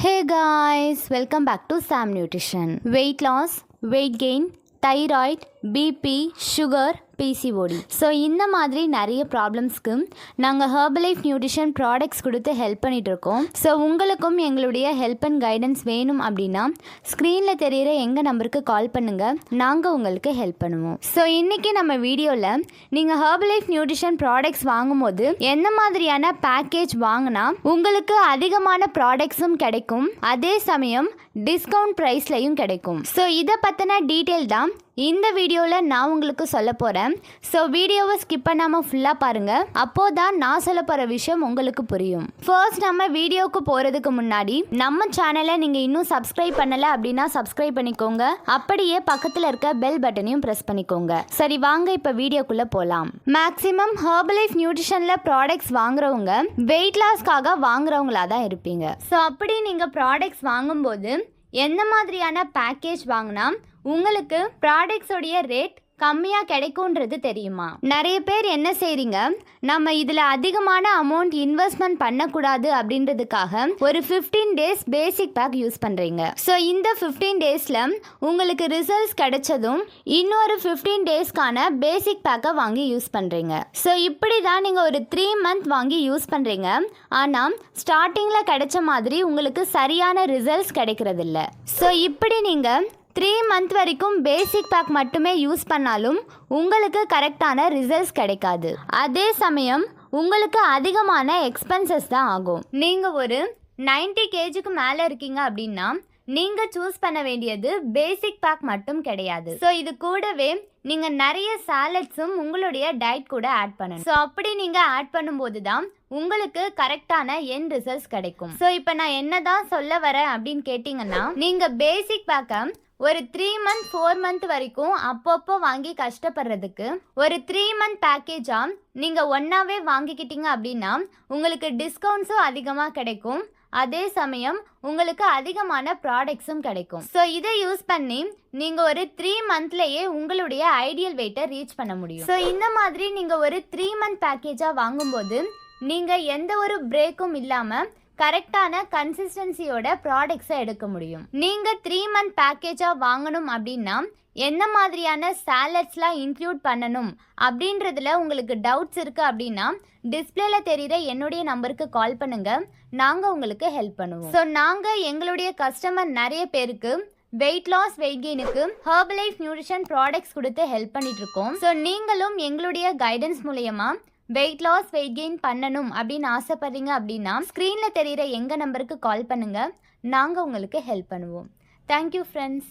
Hey guys, welcome back to Sam Nutrition. Weight loss, weight gain, thyroid, BP, sugar, PCOD. So இந்த மாதிரி நிறைய ப்ராப்ளம்ஸ்க்கு நாங்கள் Herbalife nutrition products கொடுத்து help பண்ணிகிட்ருக்கோம். So உங்களுக்கும் எங்களுடைய ஹெல்ப் அண்ட் கைடன்ஸ் வேணும் அப்படின்னா ஸ்க்ரீனில் தெரிகிற எங்கள் நம்பருக்கு கால் பண்ணுங்கள், நாங்கள் உங்களுக்கு ஹெல்ப் பண்ணுவோம். ஸோ இன்றைக்கி நம்ம வீடியோவில் நீங்கள் ஹெர்பலைஃப் நியூட்ரிஷன் ப்ராடக்ட்ஸ் வாங்கும்போது எந்த மாதிரியான பேக்கேஜ் வாங்கினா உங்களுக்கு அதிகமான ப்ராடக்ட்ஸும் கிடைக்கும், அதே சமயம் டிஸ்கவுண்ட் ப்ரைஸ்லையும் கிடைக்கும். ஸோ இதை பற்றின டீட்டெயில் தான் இந்த வீடியோவில் நான் உங்களுக்கு சொல்ல போகிறேன். ஸோ வீடியோவை ஸ்கிப் பண்ணாமல் ஃபுல்லாக பாருங்கள், அப்போது தான் நான் சொல்ல போகிற விஷயம் உங்களுக்கு புரியும். ஃபர்ஸ்ட் நம்ம வீடியோவுக்கு போகிறதுக்கு முன்னாடி நம்ம சேனலை நீங்கள் இன்னும் சப்ஸ்கிரைப் பண்ணலை அப்படின்னா சப்ஸ்கிரைப் பண்ணிக்கோங்க, அப்படியே பக்கத்தில் இருக்க பெல் பட்டனையும் ப்ரெஸ் பண்ணிக்கோங்க. சரி வாங்க இப்போ வீடியோக்குள்ளே போகலாம். மேக்ஸிமம் ஹெர்பலைஃப் நியூட்ரிஷனில் ப்ராடக்ட்ஸ் வாங்குறவங்க வெயிட் லாஸ்க்காக வாங்குறவங்களா தான் இருப்பீங்க. ஸோ அப்படி நீங்கள் ப்ராடக்ட்ஸ் வாங்கும்போது எந்த மாதிரியான பேக்கேஜ் வாங்கினா உங்களுக்கு ப்ராடக்ட்ஸோடைய ரேட் கம்மியாக கிடைக்கும்ன்றது தெரியுமா? நிறைய பேர் என்ன செய்கிறீங்க, நம்ம இதில் அதிகமான அமௌண்ட் இன்வெஸ்ட்மெண்ட் பண்ணக்கூடாது அப்படின்றதுக்காக ஒரு 15 days பேசிக் பேக் யூஸ் பண்ணுறீங்க. ஸோ இந்த 15 daysல உங்களுக்கு ரிசல்ட்ஸ் கிடைச்சதும் இன்னொரு 15 daysக்கான பேசிக் பேக்கை வாங்கி யூஸ் பண்ணுறீங்க. ஸோ இப்படி தான் நீங்கள் ஒரு 3 month வாங்கி யூஸ் பண்ணுறீங்க, ஆனால் ஸ்டார்டிங்கில் கிடைச்ச மாதிரி உங்களுக்கு சரியான ரிசல்ட்ஸ் கிடைக்கிறதில்ல. ஸோ இப்படி நீங்கள் 3 month வரைக்கும் பேசிக் பேக் மட்டுமே யூஸ் பண்ணாலும் உங்களுக்கு கரெக்டான ரிசல்ட்ஸ் கிடைக்காது. அதே சமயம் உங்களுக்கு அதிகமான எக்ஸ்பென்சஸ் தான் ஆகும். நீங்கள் ஒரு 90 kgக்கு மேலே இருக்கீங்க அப்படின்னா நீங்கள் சூஸ் பண்ண வேண்டியது பேசிக் பேக் மட்டும் கிடையாது. ஸோ இது கூடவே நீங்கள் நிறைய சாலட்ஸும் உங்களுடைய டயட் கூட ஆட் பண்ணணும். ஸோ அப்படி நீங்கள் ஆட் பண்ணும்போது தான் உங்களுக்கு கரெக்டான எண்ட் ரிசல்ட்ஸ் கிடைக்கும். ஸோ இப்போ நான் என்ன தான் சொல்ல வரேன் அப்படின்னு கேட்டிங்கன்னா, நீங்கள் பேசிக் பேக்கை ஒரு 3 month 4 month வரைக்கும் அப்பப்போ வாங்கி கஷ்டப்படுறதுக்கு ஒரு 3 month பேக்கேஜாக நீங்கள் ஒன்றாவே வாங்கிக்கிட்டீங்க அப்படின்னா உங்களுக்கு டிஸ்கவுண்ட்ஸும் அதிகமாக கிடைக்கும், அதே சமயம் உங்களுக்கு அதிகமான ப்ராடக்ட்ஸும் கிடைக்கும். ஸோ இதை யூஸ் பண்ணி நீங்கள் ஒரு 3 monthலேயே உங்களுடைய ஐடியல் வெயிட்டை ரீச் பண்ண முடியும். ஸோ இந்த மாதிரி நீங்கள் ஒரு 3 month பேக்கேஜாக வாங்கும்போது நீங்கள் எந்த ஒரு பிரேக்கும் இல்லாமல் கரெக்டான கன்சிஸ்டன்சியோட ப்ராடக்ட்ஸை எடுக்க முடியும். நீங்கள் 3 month பேக்கேஜாக வாங்கணும் அப்படின்னா எந்த மாதிரியான சாலட்ஸ்லாம் இன்க்ளூட் பண்ணணும் அப்படின்றதுல உங்களுக்கு டவுட்ஸ் இருக்குது அப்படின்னா டிஸ்பிளேல தெரிகிற என்னுடைய நம்பருக்கு கால் பண்ணுங்கள், நாங்கள் உங்களுக்கு ஹெல்ப் பண்ணுவோம். ஸோ நாங்கள் எங்களுடைய கஸ்டமர் நிறைய பேருக்கு வெயிட் லாஸ் வெயிட் கெயினுக்கு ஹெர்பலைஃப் நியூட்ரிஷன் ப்ராடக்ட்ஸ் கொடுத்து ஹெல்ப் பண்ணிட்டு இருக்கோம். ஸோ நீங்களும் எங்களுடைய கைடன்ஸ் மூலயமா வெயிட் லாஸ் வெயிட் கெயின் பண்ணணும் அப்படின்னு ஆசைப்படுறீங்க அப்படின்னா ஸ்க்ரீனில் தெரிகிற எங்கள் நம்பருக்கு கால் பண்ணுங்கள், நாங்கள் உங்களுக்கு ஹெல்ப் பண்ணுவோம். Thank you friends.